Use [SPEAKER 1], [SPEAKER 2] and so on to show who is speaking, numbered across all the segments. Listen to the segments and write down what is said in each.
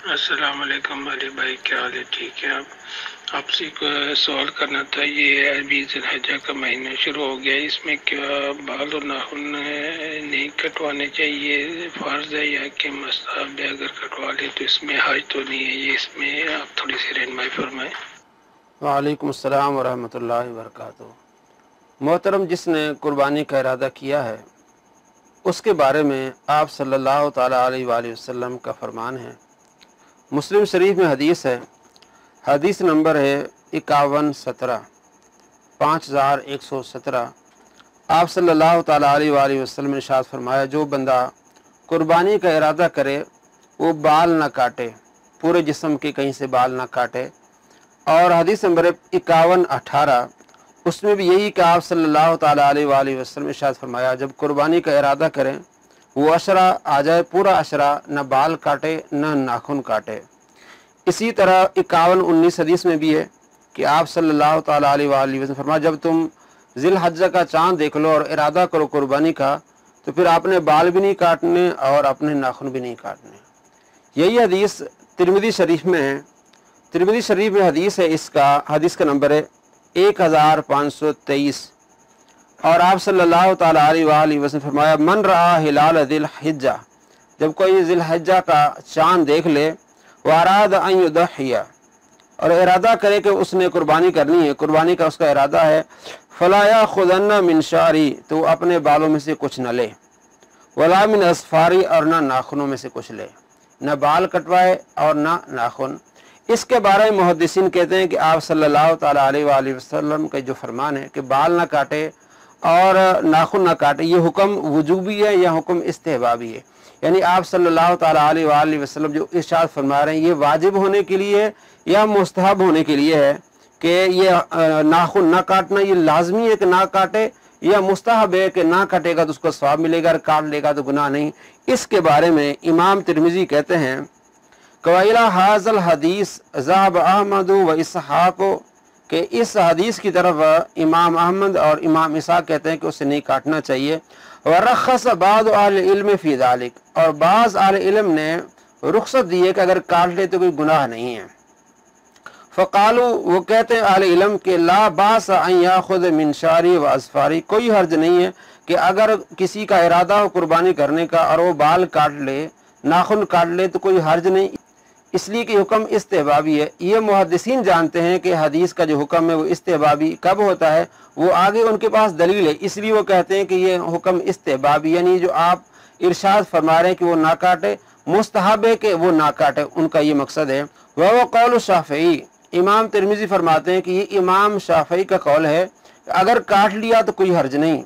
[SPEAKER 1] अस्सलाम वालेकुम अली भाई, क्या हाल है? ठीक है। आपसे को सवाल करना था। ये अभी ज़ुल्हिज्जा का महीना शुरू हो गया, इसमें क्या बाल और नाखून नहीं कटवाने चाहिए, फ़र्ज़ है या कि मस्तहब है? अगर कटवा ले तो इसमें हर्ज तो नहीं है? ये इसमें आप थोड़ी सी रहनुमाई फरमाएँ।
[SPEAKER 2] वालेकुम अस्सलाम वरहमतुल्लाहि वबरकातुहू। मोहतरम, जिसने कुर्बानी का इरादा किया है उसके बारे में आप सल्लल्लाहु ताला अलैहि वसल्लम का फरमान है। मुस्लिम शरीफ में हदीस है, हदीस नंबर है 5117 5117। आप सल्लल्लाहु ताला अलैहि वसल्लम ने इरशाद फरमाया, जो बंदा कुर्बानी का इरादा करे वो बाल ना काटे, पूरे जिस्म के कहीं से बाल ना काटे। और हदीस नंबर 5118 उसमें भी यही कि आप सल्लल्लाहु ताला अलैहि वसल्लम ने इरशाद फरमाया, जब कुर्बानी का इरादा करें वो अशरा आ जाए, पूरा अशरा, न बाल काटे न नाखून काटे। इसी तरह 5119 हदीस में भी है कि आप सल्लल्लाहु ताला अलैहि वसल्लम फरमाया, जब तुम ज़िलहज्जा का चाँद देख लो और इरादा करो कुर्बानी का, तो फिर आपने बाल भी नहीं काटने और अपने नाखून भी नहीं काटने। यही हदीस तिरमिज़ी शरीफ में है। तिरमिज़ी शरीफ में हदीस है, इसका हदीस का नंबर है 1523। और आप सल्लल्लाहु ताला अलैहि वसल्लम फरमाया, मन रहा हिलाल ज़िल हिज्जा, जब कोई ज़िल हिज्जा का चाँद देख ले, वाराद अन युदहिया, और इरादा करे कि उसने कुर्बानी करनी है, कुर्बानी का उसका इरादा है, फला याखुदन्ना मिन शारी, तो अपने बालों में से कुछ न ले, वला मिन असफारी, और ना नाखूनों में से कुछ ले, न बाल कटवाए और ना नाखून। इसके बारे में मुहद्दिसीन कहते हैं कि आप सल्लल्लाहु ताला अलैहि वसल्लम का जो फरमान है कि बाल ना काटे और नाखून ना काटे, ये हुक्म वुजूबी है या हुक्म इस्तेहबाबी है? यानी आप सल्लल्लाहु ताला अलैहि वसल्लम जो इरशाद फरमा रहे हैं, ये वाजिब होने के लिए या मुस्तहब होने के लिए है कि ये नाखून ना काटना ये लाजमी है कि ना काटे, या मुस्तहब है कि ना काटेगा तो उसको सवाब मिलेगा और काट लेगा तो गुनाह नहीं? इसके बारे में इमाम तिरमिज़ी कहते हैं, कवाइला हाजल हदीस ज़ाब अहमद व इसहाको, कि इस हदीस की तरफ इमाम अहमद और इमाम इसहाक कहते हैं कि उसे नहीं काटना चाहिए। व रखस बाद अहले इल्म फ़ी ज़ालिक, और बाज़ अहले इल्म ने रुख्सत दी है कि अगर काट ले तो कोई गुनाह नहीं है। फ़कालू, वो कहते हैं अहले इल्म के, ला बास अन याखुद मिन शारी व असफारी, कोई हर्ज नहीं है कि अगर किसी का इरादा हो कुर्बानी करने का और वो बाल काट ले, नाखून काट ले, तो कोई हर्ज नहीं, इसलिए कि हुक्म इस्तेहबाबी है। ये मुहद्दिसीन जानते हैं कि हदीस का जो हुक्म है वो इस्तेहबाबी कब होता है, वो आगे उनके पास दलील है, इसलिए वो कहते हैं कि ये हुक्म इस्तेहबाबी, यानी जो आप इरशाद फरमा रहे हैं कि वो ना काटे, मुस्तहब है कि वो ना काटे, उनका ये मकसद है। वह कौल शाफ़ई, इमाम तिरमिज़ी फरमाते हैं कि ये इमाम शाफ़ई का कौल है, अगर काट लिया तो कोई हर्ज नहीं,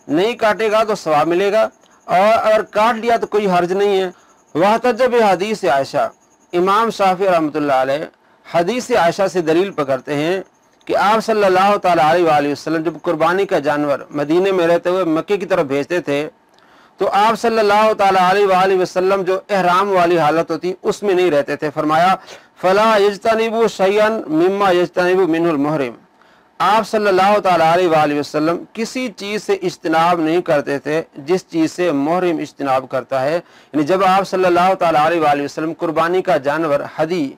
[SPEAKER 2] नहीं काटेगा तो सवाब मिलेगा, और अगर काट लिया तो कोई हर्ज नहीं है। वह तजब हदीस आयशा, इमाम शाफी रहमतुल्लाह अलैह हदीस आयशा से दलील पकड़ते हैं कि आप सल्लल्लाहु ताला अलैहि वसल्लम जब कुर्बानी का जानवर मदीने में रहते हुए मक्के की तरफ भेजते थे, तो आप सल्लल्लाहु ताला अलैहि वसल्लम जो एहराम वाली हालत होती उसमें नहीं रहते थे। फरमाया, फला यजतनिबु शैयन मिम्मा यजतनिबु मिनहुल मुहरिम, आप सल्लल्लाहु ताला अलैहि वसल्लम किसी चीज़ से इज्तिनाब नहीं करते थे जिस चीज़ से मुहरिम इज्तिनाब करता है। यानी जब आप सल्लल्लाहु ताला अलैहि वसल्लम कुर्बानी का जानवर हदी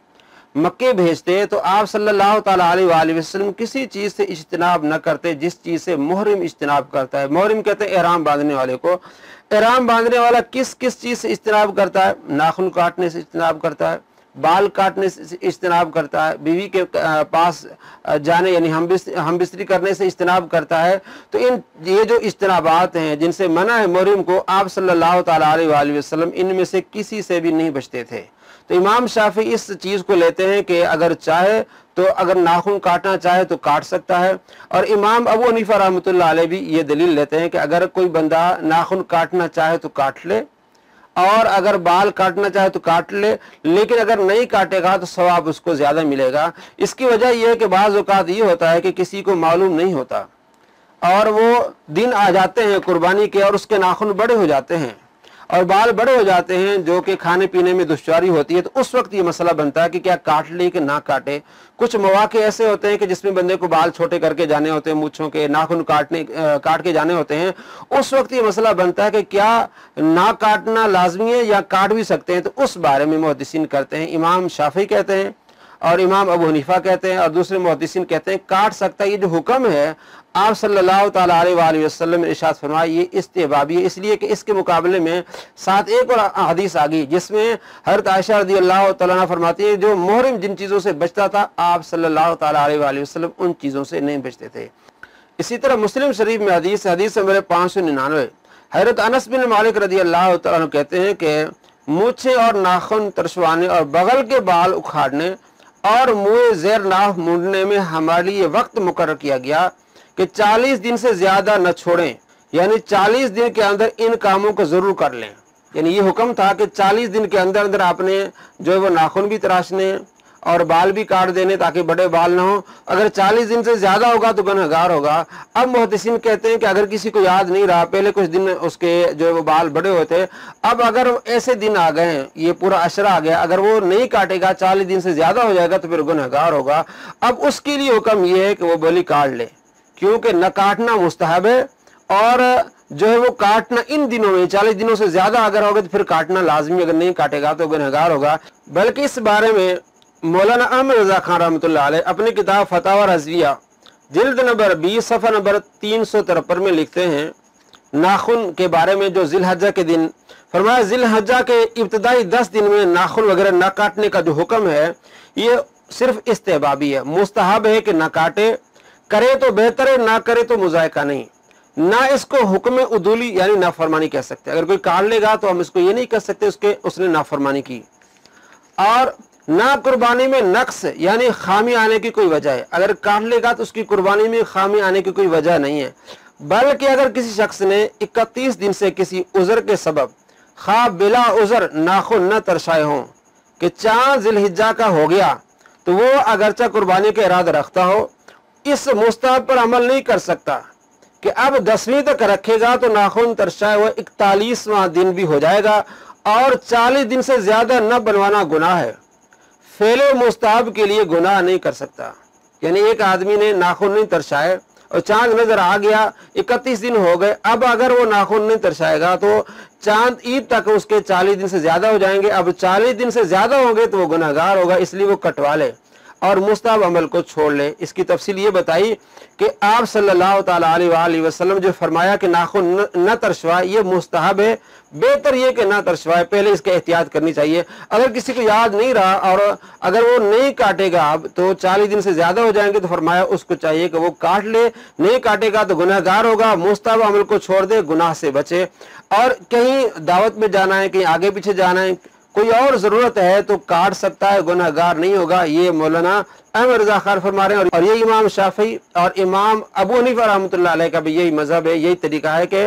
[SPEAKER 2] मक्के भेजते तो आप सल्लल्लाहु ताला अलैहि वसल्लम किसी चीज़ से इज्तिनाब न करते जिस चीज़ से मुहरिम इज्तिनाब करता है। मुहरिम कहते हैं एहराम बांधने वाले को। एहराम बांधने वाला किस किस चीज़ से इज्तिनाब करता है? नाखून काटने से इज्तिनाब करता है, बाल काटने से इज्तिनाब करता है, बीवी के पास जाने यानी हम बिस्तरी करने से इज्तिनाब करता है। तो ये जो इज्तिनाबात हैं जिनसे मना है मुहरिम को, आप सल्लल्लाहु ताला अलैहि वसल्लम इनमें से किसी से भी नहीं बचते थे। तो इमाम शाफी इस चीज़ को लेते हैं कि अगर चाहे तो अगर नाखून काटना चाहे तो काट सकता है, और इमाम अबू हनीफा रहमतुल्लाह अलैह भी ये दलील लेते हैं कि अगर कोई बंदा नाखून काटना चाहे तो काट ले, और अगर बाल काटना चाहे तो काट ले, लेकिन अगर नहीं काटेगा तो सवाब उसको ज़्यादा मिलेगा। इसकी वजह यह है कि बाज़ औक़ात ये होता है कि किसी को मालूम नहीं होता और वो दिन आ जाते हैं कुर्बानी के और उसके नाखून बड़े हो जाते हैं। और बाल बड़े हो जाते हैं जो कि खाने पीने में दुश्वारी होती है, तो उस वक्त ये मसला बनता है कि क्या काट ले कि ना काटे। कुछ मौके ऐसे होते हैं कि जिसमें बंदे को बाल छोटे करके जाने होते हैं, मूंछों के नाखून काट के जाने होते हैं, उस वक्त ये मसला बनता है कि क्या ना काटना लाजमी है या काट भी सकते हैं। तो उस बारे में मुहद्दिसीन करते हैं, इमाम शाफी कहते हैं और इमाम अबू हनीफा कहते हैं और दूसरे मुहद्दिसीन कहते हैं काट सकता है। ये जो हुक्म है आप सल्लल्लाहु ताला अलैहि वसल्लम ने इरशाद फरमाया, ये इस्तिहबाबी है, इसलिए कि इसके मुकाबले में साथ एक और हदीस आ गई जिसमें हज़रत आयशा रज़ियल्लाहु ताला अन्हा फरमाती है जो मुहरिम जिन चीज़ों से बचता था आप सल्लल्लाहु ताला अलैहि वसल्लम उन चीज़ों से नहीं बचते थे। इसी तरह मुस्लिम शरीफ में हदीस नंबर 599 हज़रत अनस बिन मालिक रज़ियल्लाहु ताला अन्हु कहते हैं कि मूछें और नाखून तरशवाने और बगल के बाल उखाड़ने और मुँह ज़ेर नाफ मूंडने में हमारे लिए वक्त मुकर्रर किया गया कि 40 दिन से ज्यादा न छोड़ें, यानी 40 दिन के अंदर इन कामों को जरूर कर लें। यानी ये हुक्म था कि 40 दिन के अंदर अंदर आपने जो है वो नाखून भी तराशने और बाल भी काट देने ताकि बड़े बाल ना हो। अगर 40 दिन से ज्यादा होगा तो गुनहगार होगा। अब मुहद्दिसीन कहते हैं कि अगर किसी को याद नहीं रहा, पहले कुछ दिन उसके जो है वो बाल बड़े होते, अब अगर ऐसे दिन आ गए हैं, ये पूरा अशरा आ गया, अगर वो नहीं काटेगा 40 दिन से ज्यादा हो जाएगा तो फिर गुनहगार होगा। अब उसके लिए हुक्म ये है कि वो बाल काट ले, क्योंकि न काटना मुस्तहब है और जो है वो काटना इन दिनों में 40 दिनों से ज्यादा अगर होगा तो फिर काटना लाजमी, अगर नहीं काटेगा तो गुनहगार होगा। बल्कि इस बारे में मौलाना अहमद रजा खान रहमतुल्लाह अलैह अपनी किताब फतावा रज़विया जिल्द नंबर 20 सफ़ा नंबर 353 में लिखते हैं नाखून के बारे में जो जिलहज्जा के दिन फरमाया, जिलहज्जा के इब्तदाई 10 दिन में नाखून वगैरह न काटने का जो हुक्म है ये सिर्फ इस्तेहबाबी है, मुस्तहब है कि न काटे, करे तो बेहतर है, ना करे तो मुजायका नहीं। ना इसको हुक्म उदूली यानी नाफरमानी कह सकते, अगर कोई काट लेगा तो हम इसको ये नहीं कह सकते उसने नाफरमानी की। और ना कुर्बानी में नक्स यानी खामी आने की कोई वजह है, अगर काट लेगा तो उसकी कुर्बानी में खामी आने की कोई वजह नहीं है। बल्कि अगर किसी शख्स ने 31 दिन से किसी उज़र के सबब खा बिला उज़र नाखून न तरशाए हों कि चांद जिलहिज्जा का हो गया तो वो अगरचा कुर्बानी का इरादा रखता हो, इस मुस्तहब पर अमल नहीं कर सकता कि अब 10वीं तक रखेगा तो नाखून तरशाए हुआ 41वां दिन भी हो जाएगा और 40 दिन से ज्यादा न बनवाना गुनाह है। फेले मुस्तहब के लिए गुनाह नहीं कर सकता। यानी एक आदमी ने नाखून नहीं तरशाए और चांद नजर आ गया, 31 दिन हो गए, अब अगर वो नाखून नहीं तरशाएगा तो चांद ईद तक उसके 40 दिन से ज्यादा हो जाएंगे। अब 40 दिन से ज्यादा होंगे तो वो गुनहगार होगा, इसलिए वो कटवा ले और मुस्तहब अमल को छोड़ ले। इसकी तफसील ये बताई कि आप सल्लल्लाहु ताला अलैहि वसल्लम जो फरमाया कि नाखून न तरशवाए ये मुस्तहब है, बेहतर ये कि ना तरशवाए, पहले इसकी एहतियात करनी चाहिए। अगर किसी को याद नहीं रहा और अगर वो नहीं काटेगा अब तो 40 दिन से ज्यादा हो जाएंगे तो फरमाया उसको चाहिए कि वो काट ले, नहीं काटेगा तो गुनहगार होगा, मुस्तहब अमल को छोड़ दे, गुनाह से बचे। और कहीं दावत में जाना है, कहीं आगे पीछे जाना है, कोई और जरूरत है तो काट सकता है, गुनहगार नहीं होगा। ये मौलाना अहमद रजा खान फरमा रहे हैं और ये इमाम शाफी और इमाम अबू हनीफा रहमतुल्लाह अलैह का भी यही मजहब है, यही तरीका है कि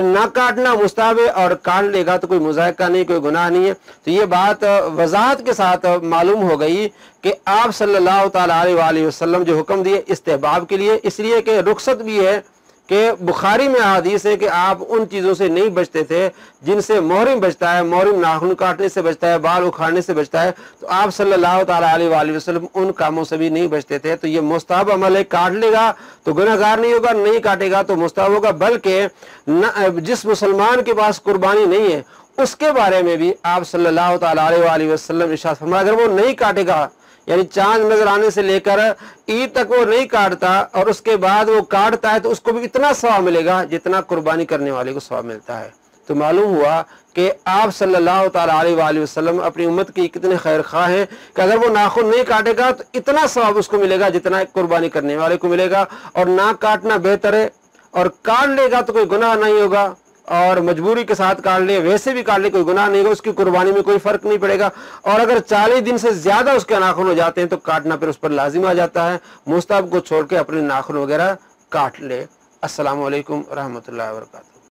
[SPEAKER 2] ना काटना मुस्तहब है और काट लेगा तो कोई मुजायका नहीं, कोई गुनाह नहीं है। तो ये बात वजाहत के साथ मालूम हो गई कि आप सल्लल्लाहु ताला अलैहि वसल्लम जो हुक्म दिए इस्तेहबाब के लिए, इसलिए कि रुखसत भी है कि बुखारी में हदीस है कि आप उन चीज़ों से नहीं बचते थे जिनसे मोहरिम बचता है, मोहरिम नाखून काटने से बचता है, बाल उखाड़ने से बचता है, तो आप सल्लल्लाहु ताला अलैहि वसल्लम उन कामों से भी नहीं बचते थे। तो ये मुस्तहब अमल है, काट लेगा तो गुनहगार नहीं होगा, नहीं काटेगा तो मुस्तहब होगा। बल्कि जिस मुसलमान के पास कुर्बानी नहीं है उसके बारे में भी आप सल्लल्लाहु ताला अलैहि वसल्लम इरशाद फरमाया, अगर वो नहीं काटेगा यानी चांद नजर आने से लेकर ईद तक वो नहीं काटता और उसके बाद वो काटता है तो उसको भी इतना सवाब मिलेगा जितना कुर्बानी करने वाले को सवाब मिलता है। तो मालूम हुआ कि आप सल्लल्लाहु ताला अलैहि वसल्लम अपनी उम्मत की कितने खैर खा हैं कि अगर वो नाखून नहीं काटेगा तो इतना सवाब उसको मिलेगा जितना कुर्बानी करने वाले को मिलेगा, और ना काटना बेहतर है, और काट लेगा तो कोई गुनाह नहीं होगा, और मजबूरी के साथ काट ले, वैसे भी काट ले कोई गुनाह नहीं होगा, उसकी कुर्बानी में कोई फर्क नहीं पड़ेगा। और अगर 40 दिन से ज्यादा उसके नाखून हो जाते हैं तो काटना फिर उस पर लाजिम आ जाता है, मुस्तहब को छोड़ के अपने नाखून वगैरह काट ले। अस्सलामु अलैकुम रहमतुल्लाहि व बरकातहू।